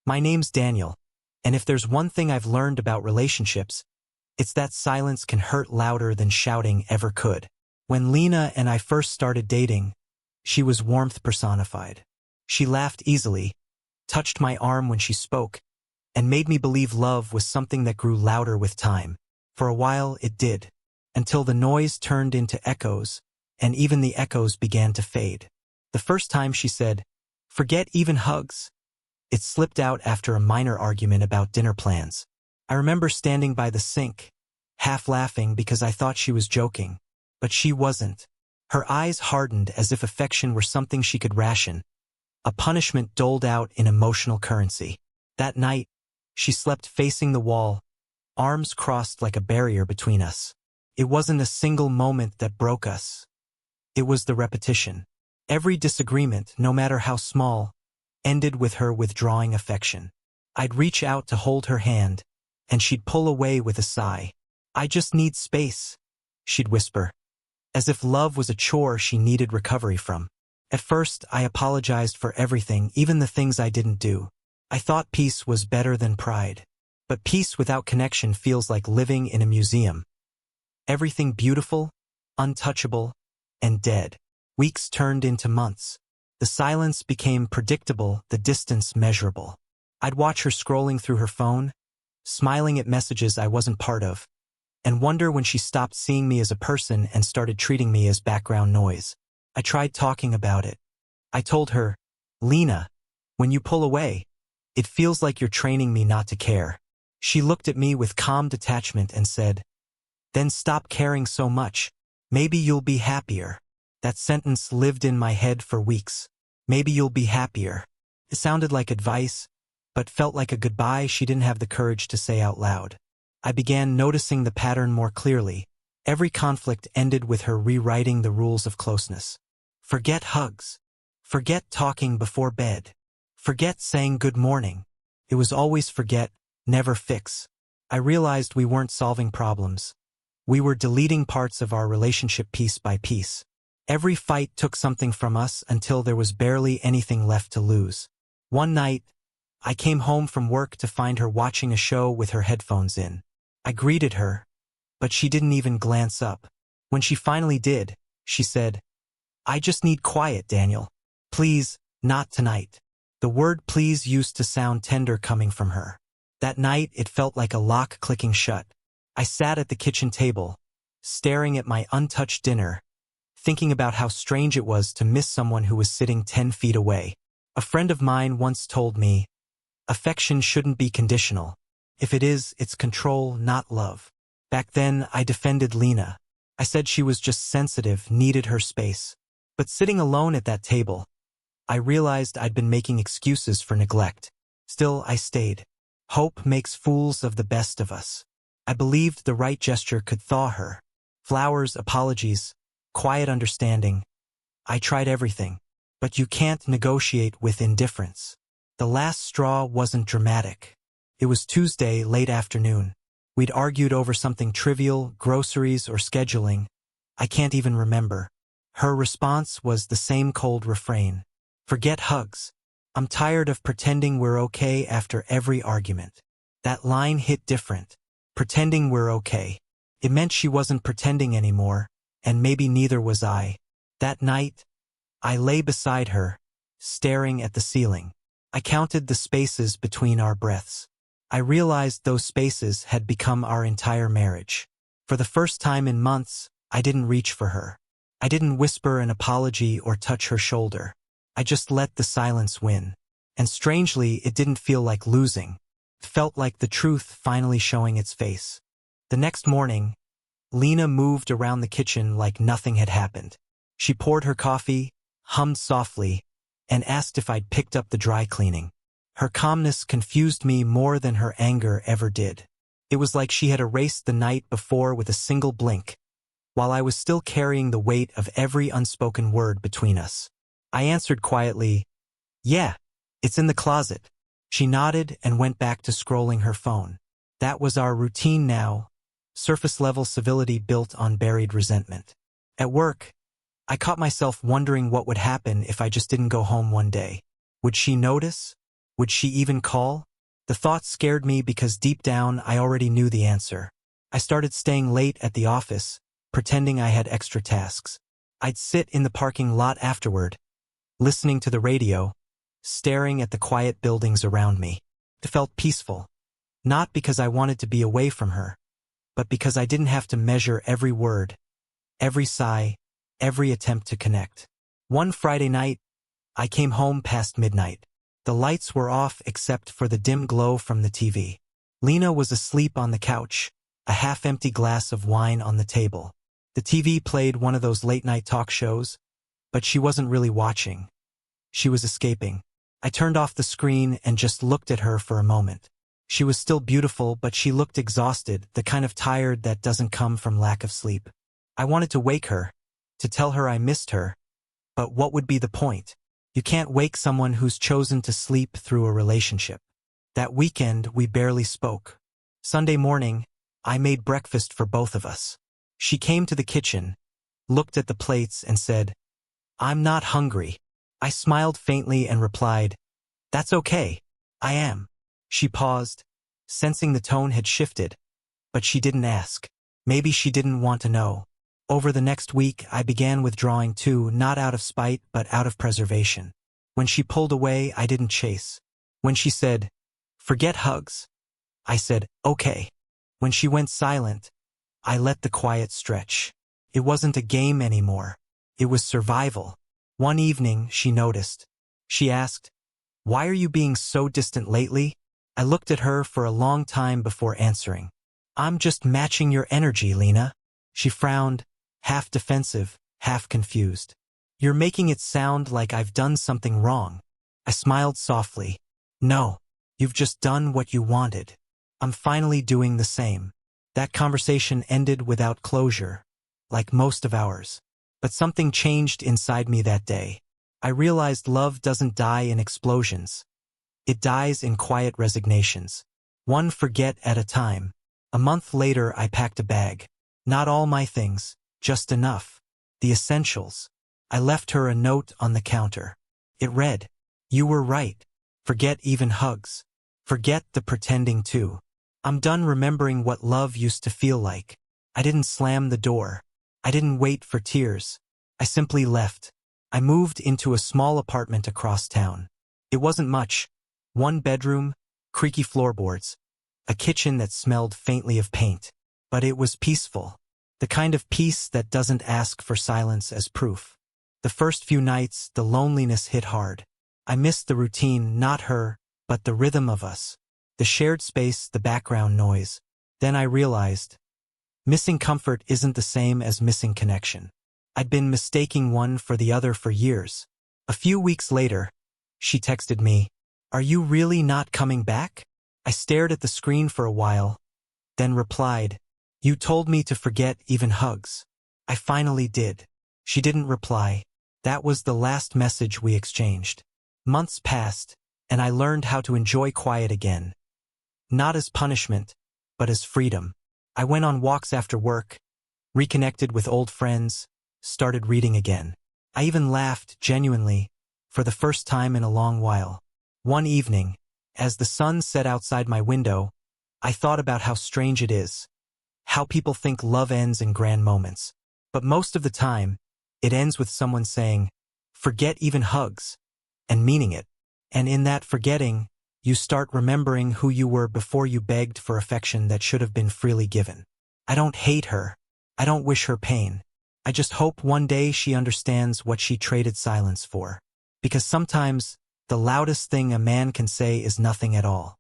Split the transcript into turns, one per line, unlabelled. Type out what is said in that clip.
My name's Daniel, and if there's one thing I've learned about relationships, it's that silence can hurt louder than shouting ever could. When Lena and I first started dating, she was warmth personified. She laughed easily, touched my arm when she spoke, and made me believe love was something that grew louder with time. For a while it did, until the noise turned into echoes, and even the echoes began to fade. The first time she said, "Forget even hugs," it slipped out after a minor argument about dinner plans. I remember standing by the sink, half laughing because I thought she was joking, but she wasn't. Her eyes hardened as if affection were something she could ration, a punishment doled out in emotional currency. That night, she slept facing the wall, arms crossed like a barrier between us. It wasn't a single moment that broke us. It was the repetition. Every disagreement, no matter how small, ended with her withdrawing affection. I'd reach out to hold her hand, and she'd pull away with a sigh. "I just need space," she'd whisper, as if love was a chore she needed recovery from. At first, I apologized for everything, even the things I didn't do. I thought peace was better than pride. But peace without connection feels like living in a museum. Everything beautiful, untouchable, and dead. Weeks turned into months. The silence became predictable, the distance measurable. I'd watch her scrolling through her phone, smiling at messages I wasn't part of, and wonder when she stopped seeing me as a person and started treating me as background noise. I tried talking about it. I told her, "Lena, when you pull away, it feels like you're training me not to care." She looked at me with calm detachment and said, "Then stop caring so much. Maybe you'll be happier." That sentence lived in my head for weeks. Maybe you'll be happier. It sounded like advice, but felt like a goodbye she didn't have the courage to say out loud. I began noticing the pattern more clearly. Every conflict ended with her rewriting the rules of closeness. Forget hugs. Forget talking before bed. Forget saying good morning. It was always forget, never fix. I realized we weren't solving problems. We were deleting parts of our relationship piece by piece. Every fight took something from us until there was barely anything left to lose. One night, I came home from work to find her watching a show with her headphones in. I greeted her, but she didn't even glance up. When she finally did, she said, "I just need quiet, Daniel. Please, not tonight." The word please used to sound tender coming from her. That night, it felt like a lock clicking shut. I sat at the kitchen table, staring at my untouched dinner, thinking about how strange it was to miss someone who was sitting 10 feet away. A friend of mine once told me, "Affection shouldn't be conditional. If it is, it's control, not love." Back then, I defended Lena. I said she was just sensitive, needed her space. But sitting alone at that table, I realized I'd been making excuses for neglect. Still, I stayed. Hope makes fools of the best of us. I believed the right gesture could thaw her. Flowers, apologies, quiet understanding. I tried everything. But you can't negotiate with indifference. The last straw wasn't dramatic. It was Tuesday, late afternoon. We'd argued over something trivial, groceries or scheduling. I can't even remember. Her response was the same cold refrain. "Forget hugs. I'm tired of pretending we're okay after every argument." That line hit different. Pretending we're okay. It meant she wasn't pretending anymore, and maybe neither was I. That night, I lay beside her, staring at the ceiling. I counted the spaces between our breaths. I realized those spaces had become our entire marriage. For the first time in months, I didn't reach for her. I didn't whisper an apology or touch her shoulder. I just let the silence win. And strangely, it didn't feel like losing. It felt like the truth finally showing its face. The next morning, Lena moved around the kitchen like nothing had happened. She poured her coffee, hummed softly, and asked if I'd picked up the dry cleaning. Her calmness confused me more than her anger ever did. It was like she had erased the night before with a single blink, while I was still carrying the weight of every unspoken word between us. I answered quietly, "Yeah, it's in the closet." She nodded and went back to scrolling her phone. That was our routine now, surface-level civility built on buried resentment. At work, I caught myself wondering what would happen if I just didn't go home one day. Would she notice? Would she even call? The thought scared me because deep down I already knew the answer. I started staying late at the office, pretending I had extra tasks. I'd sit in the parking lot afterward, listening to the radio, staring at the quiet buildings around me. It felt peaceful, not because I wanted to be away from her, but because I didn't have to measure every word, every sigh, every attempt to connect. One Friday night, I came home past midnight. The lights were off except for the dim glow from the TV. Lena was asleep on the couch, a half-empty glass of wine on the table. The TV played one of those late-night talk shows, but she wasn't really watching. She was escaping. I turned off the screen and just looked at her for a moment. She was still beautiful, but she looked exhausted, the kind of tired that doesn't come from lack of sleep. I wanted to wake her, to tell her I missed her, but what would be the point? You can't wake someone who's chosen to sleep through a relationship. That weekend, we barely spoke. Sunday morning, I made breakfast for both of us. She came to the kitchen, looked at the plates and said, "I'm not hungry." I smiled faintly and replied, "That's okay. I am." She paused, sensing the tone had shifted, but she didn't ask. Maybe she didn't want to know. Over the next week, I began withdrawing too, not out of spite, but out of preservation. When she pulled away, I didn't chase. When she said, "Forget hugs," I said, "Okay." When she went silent, I let the quiet stretch. It wasn't a game anymore. It was survival. One evening, she noticed. She asked, "Why are you being so distant lately?" I looked at her for a long time before answering. "I'm just matching your energy, Lena." She frowned, half defensive, half confused. "You're making it sound like I've done something wrong." I smiled softly. "No, you've just done what you wanted. I'm finally doing the same." That conversation ended without closure, like most of ours. But something changed inside me that day. I realized love doesn't die in explosions. It dies in quiet resignations. One forget at a time. A month later, I packed a bag. Not all my things, just enough. The essentials. I left her a note on the counter. It read, "You were right. Forget even hugs. Forget the pretending too. I'm done remembering what love used to feel like." I didn't slam the door. I didn't wait for tears. I simply left. I moved into a small apartment across town. It wasn't much. One bedroom, creaky floorboards, a kitchen that smelled faintly of paint. But it was peaceful. The kind of peace that doesn't ask for silence as proof. The first few nights, the loneliness hit hard. I missed the routine, not her, but the rhythm of us. The shared space, the background noise. Then I realized, missing comfort isn't the same as missing connection. I'd been mistaking one for the other for years. A few weeks later, she texted me, "Are you really not coming back?" I stared at the screen for a while, then replied, "You told me to forget even hugs." I finally did. She didn't reply. That was the last message we exchanged. Months passed, and I learned how to enjoy quiet again. Not as punishment, but as freedom. I went on walks after work, reconnected with old friends, started reading again. I even laughed, genuinely, for the first time in a long while. One evening, as the sun set outside my window, I thought about how strange it is, how people think love ends in grand moments. But most of the time, it ends with someone saying, "Forget even hugs," and meaning it. And in that forgetting, you start remembering who you were before you begged for affection that should have been freely given. I don't hate her. I don't wish her pain. I just hope one day she understands what she traded silence for. Because sometimes, the loudest thing a man can say is nothing at all.